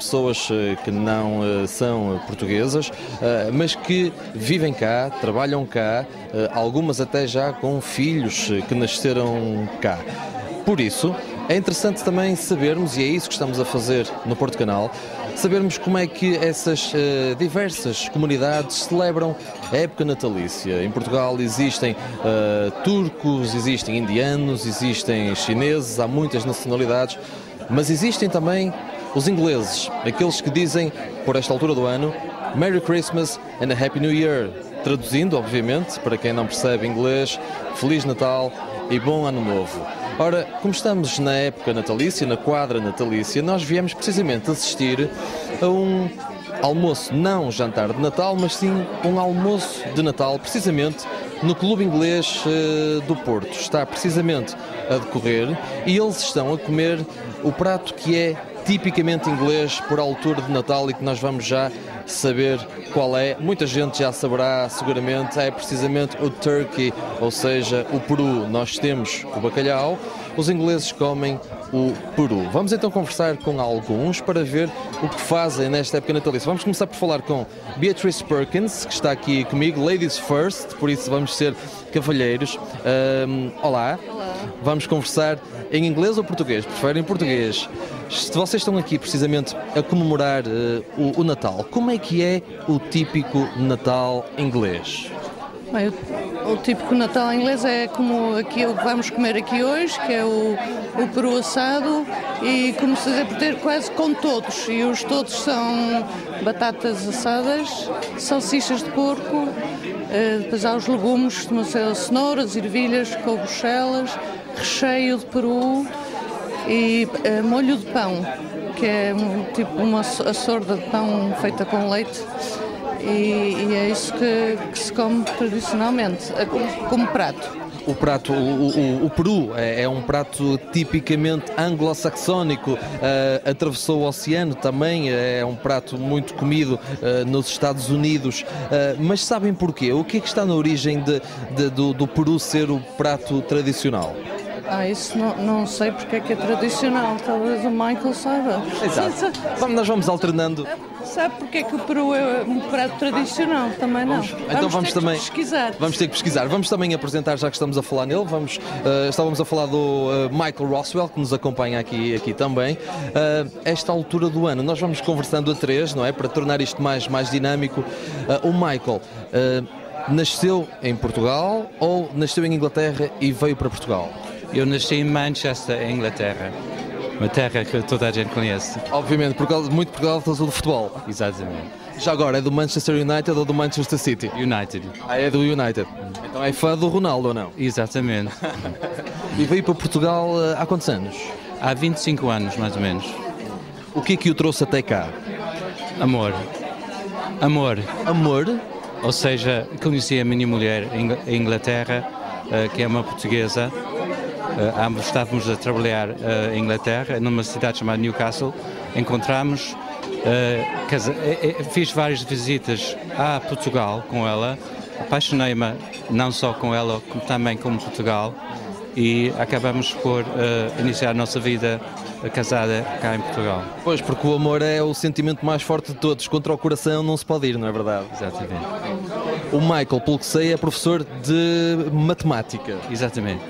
pessoas que não são portuguesas, mas que vivem cá, trabalham cá, algumas até já com filhos que nasceram cá. Por isso, é interessante também sabermos, e é isso que estamos a fazer no Porto Canal, sabermos como é que essas diversas comunidades celebram a época natalícia. Em Portugal existem turcos, existem indianos, existem chineses, há muitas nacionalidades, mas existem também os ingleses, aqueles que dizem, por esta altura do ano, Merry Christmas and a Happy New Year. Traduzindo, obviamente, para quem não percebe inglês, Feliz Natal e Bom Ano Novo. Ora, como estamos na época natalícia, na quadra natalícia, nós viemos precisamente assistir a um almoço, não um jantar de Natal, mas sim um almoço de Natal, precisamente no Clube Inglês do Porto. Está precisamente a decorrer e eles estão a comer o prato que é tipicamente inglês por altura de Natal e que nós vamos já saber qual é. Muita gente já saberá seguramente, é precisamente o turkey, ou seja, o peru. Nós temos o bacalhau, os ingleses comem o peru. Vamos então conversar com alguns para ver o que fazem nesta época natalícia. Vamos começar por falar com Beatrice Perkins, que está aqui comigo, Ladies First, por isso vamos ser cavalheiros. Olá. Olá. Vamos conversar em inglês ou português? Preferem português? Se vocês estão aqui precisamente a comemorar o Natal, como é que é o típico Natal inglês? Bem, o típico Natal inglês é como aquilo que vamos comer aqui hoje, que é o peru assado e, como se diz, ter quase com todos. E os todos são batatas assadas, salsichas de porco, depois há os legumes, cenouras, ervilhas, couve-chelas, recheio de peru e molho de pão, que é tipo uma sorda de pão feita com leite. E é isso que se come tradicionalmente, como prato. O prato, o peru é um prato tipicamente anglo-saxónico, atravessou o oceano também, é um prato muito comido nos Estados Unidos, mas sabem porquê? O que é que está na origem do peru ser o prato tradicional? Isso não sei porque é que é tradicional, talvez o Michael saiba. Exato. Nós vamos alternando. Sabe porque é que o peru é um prato tradicional? Também não. Vamos ter que pesquisar. Vamos ter que pesquisar. Vamos também apresentar, já que estamos a falar nele, estávamos a falar do Michael Roswell, que nos acompanha aqui também. Esta altura do ano, nós vamos conversando a três, não é? Para tornar isto mais dinâmico. O Michael nasceu em Portugal ou nasceu em Inglaterra e veio para Portugal? Eu nasci em Manchester, em Inglaterra. Uma terra que toda a gente conhece. Obviamente, muito por causa do futebol. Exatamente. Já agora, é do Manchester United ou do Manchester City? United. É do United. Então é fã do Ronaldo ou não? Exatamente. E veio para Portugal há quantos anos? Há 25 anos, mais ou menos. O que é que o trouxe até cá? Amor. Amor. Amor? Ou seja, conheci a minha mulher em Inglaterra, que é uma portuguesa. Ambos estávamos a trabalhar em Inglaterra, numa cidade chamada Newcastle. Encontramos, fiz várias visitas a Portugal com ela, apaixonei-me não só com ela, como também com Portugal, e acabamos por iniciar a nossa vida casada cá em Portugal. Pois, porque o amor é o sentimento mais forte de todos, contra o coração não se pode ir, não é verdade? Exatamente. O Michael, pelo que sei, é professor de matemática. Exatamente.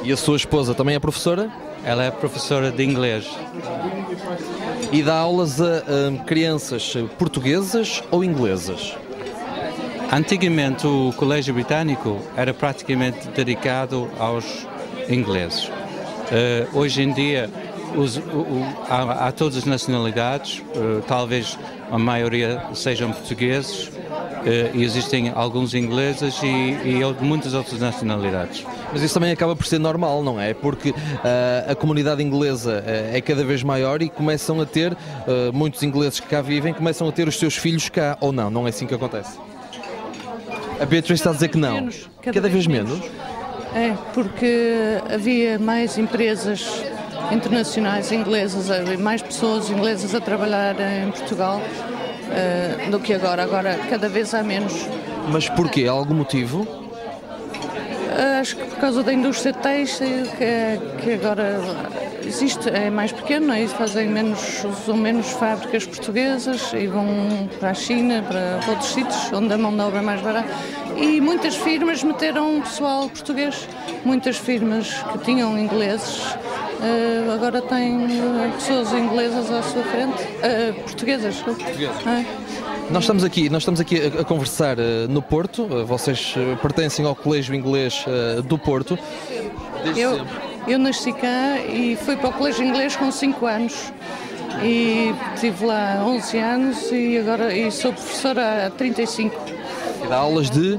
E a sua esposa também é professora? Ela é professora de inglês. E dá aulas a crianças portuguesas ou inglesas? Antigamente o Colégio Britânico era praticamente dedicado aos ingleses. Hoje em dia há todas as nacionalidades, talvez a maioria sejam portugueses, e existem alguns ingleses e muitas outras nacionalidades. Mas isso também acaba por ser normal, não é? Porque a comunidade inglesa é cada vez maior e começam a ter, muitos ingleses que cá vivem, começam a ter os seus filhos cá, ou não? Não é assim que acontece? A Beatriz está a dizer que não. Cada vez menos? É, porque havia mais empresas internacionais inglesas, mais pessoas inglesas a trabalhar em Portugal do que agora. Agora cada vez há menos. Mas porquê? Há algum motivo? Acho que por causa da indústria têxtil, que agora existe, é mais pequeno, não é? Usam menos fábricas portuguesas e vão para a China, para outros sítios onde a mão de obra é mais barata. E muitas firmas meteram pessoal português, muitas firmas que tinham ingleses, agora têm pessoas inglesas à sua frente, portuguesas. Nós estamos aqui a conversar no Porto, vocês pertencem ao Colégio Inglês do Porto. Eu nasci cá e fui para o Colégio Inglês com 5 anos e estive lá 11 anos e sou professora há 35. E dá aulas de?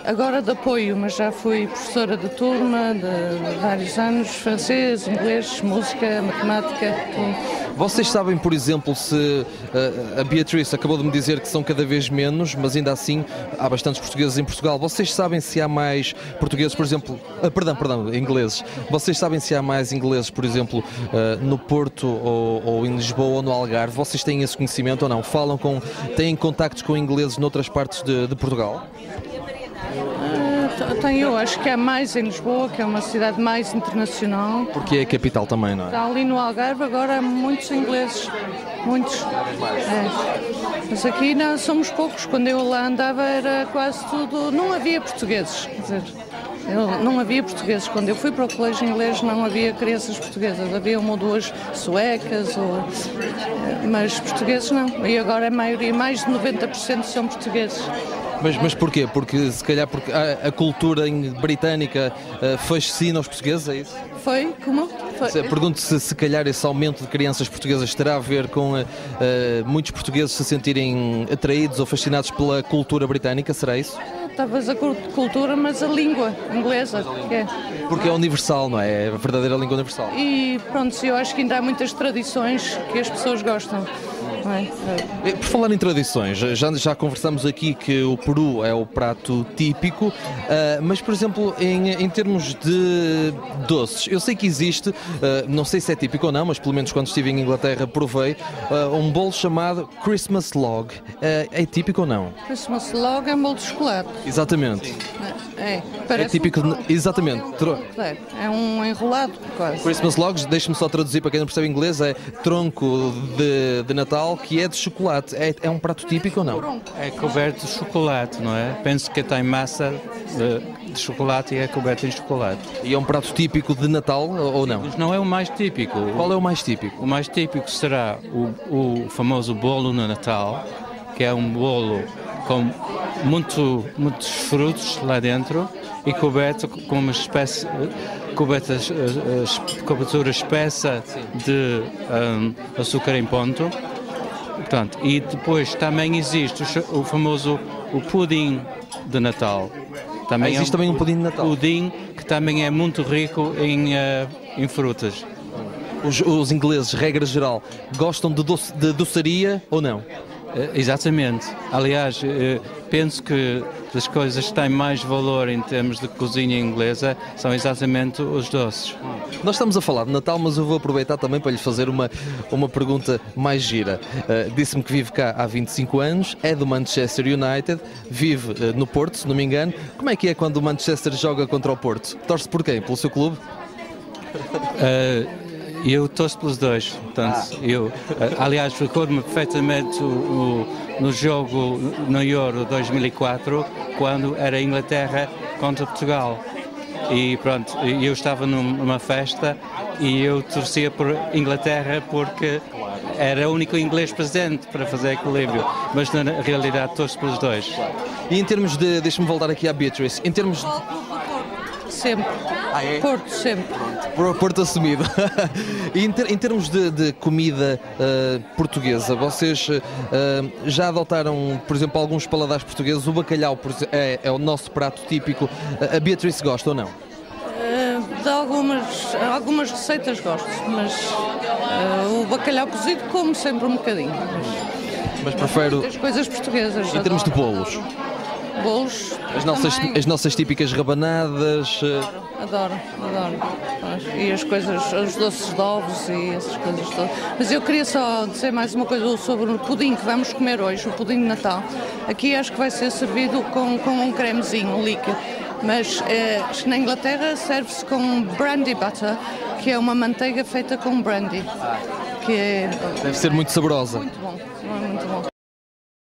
Agora de apoio, mas já fui professora de turma de vários anos, francês, inglês, música, matemática. Vocês sabem, por exemplo, se a Beatriz acabou de me dizer que são cada vez menos, mas ainda assim há bastantes portugueses em Portugal. Vocês sabem se há mais portugueses, por exemplo, ingleses. Vocês sabem se há mais ingleses, por exemplo, no Porto ou em Lisboa ou no Algarve? Vocês têm esse conhecimento ou não? Têm contactos com ingleses noutras partes de Portugal? Eu acho que há mais em Lisboa, que é uma cidade mais internacional. Porque é a capital também, não é? Está ali no Algarve agora há muitos ingleses, muitos. Mas aqui não, somos poucos. Quando eu lá andava era quase tudo, não havia portugueses, quer dizer, não havia portugueses. Quando eu fui para o Colégio Inglês não havia crianças portuguesas, havia uma ou duas suecas, mas portugueses não. E agora a maioria, mais de 90% são portugueses. Mas porquê? Porque se calhar porque a cultura britânica fascina os portugueses, é isso? Foi? Como? Pergunto se calhar esse aumento de crianças portuguesas terá a ver com muitos portugueses se sentirem atraídos ou fascinados pela cultura britânica, será isso? Talvez a cultura, mas a língua inglesa. Porque é universal, não é? É a verdadeira língua universal. E pronto, eu acho que ainda há muitas tradições que as pessoas gostam. Por falar em tradições, já conversamos aqui que o peru é o prato típico, mas por exemplo em termos de doces, eu sei que existe, não sei se é típico ou não, mas pelo menos quando estive em Inglaterra provei um bolo chamado Christmas Log. É típico ou não? Christmas Log é um bolo de chocolate. Exatamente. Parece típico, exatamente. É um enrolado quase. Christmas Logs, deixe-me só traduzir para quem não percebe inglês, é tronco de Natal que é de chocolate. É um prato típico ou não? É coberto de chocolate, não é? Penso que tem massa de chocolate e é coberto em chocolate. E é um prato típico de Natal ou não? Mas não é o mais típico. Qual é o mais típico? O mais típico será o famoso bolo no Natal, que é um bolo com muitos frutos lá dentro e coberto com uma espécie cobertura espessa de açúcar em ponto. Portanto, e depois também existe o famoso pudim de Natal. Existe também um pudim de Natal? Pudim que também é muito rico em frutas. Os ingleses, regra geral, gostam de doçaria ou não? Exatamente. Aliás, penso que as coisas que têm mais valor em termos de cozinha inglesa são exatamente os doces. Nós estamos a falar de Natal, mas eu vou aproveitar também para lhe fazer uma pergunta mais gira. Disse-me que vive cá há 25 anos, é do Manchester United, vive no Porto, se não me engano. Como é que é quando o Manchester joga contra o Porto? Torce por quem? Pelo seu clube? Eu torço pelos dois, portanto, aliás, recordo-me perfeitamente no jogo no Euro 2004, quando era Inglaterra contra Portugal. E pronto, eu estava numa festa e eu torcia por Inglaterra porque era o único inglês presente para fazer equilíbrio, mas na realidade torço pelos dois. E em termos de, deixa-me voltar aqui à Beatriz, em termos de... Sempre. É? Porto, sempre. Porto assumido. E em termos de comida portuguesa, vocês já adotaram, por exemplo, alguns paladares portugueses? O bacalhau é o nosso prato típico. A Beatriz gosta ou não? De algumas receitas gosto, mas o bacalhau cozido como sempre um bocadinho. Mas prefiro... As coisas portuguesas. Em termos de bolos? Bolos. As nossas típicas rabanadas. Adoro. E os doces de ovos e essas coisas todas. Mas eu queria só dizer mais uma coisa sobre o pudim que vamos comer hoje, o pudim de Natal. Aqui acho que vai ser servido com um cremezinho, um líquido. mas na Inglaterra serve-se com brandy butter, que é uma manteiga feita com brandy, que é... Deve ser muito saborosa. Muito bom, muito bom.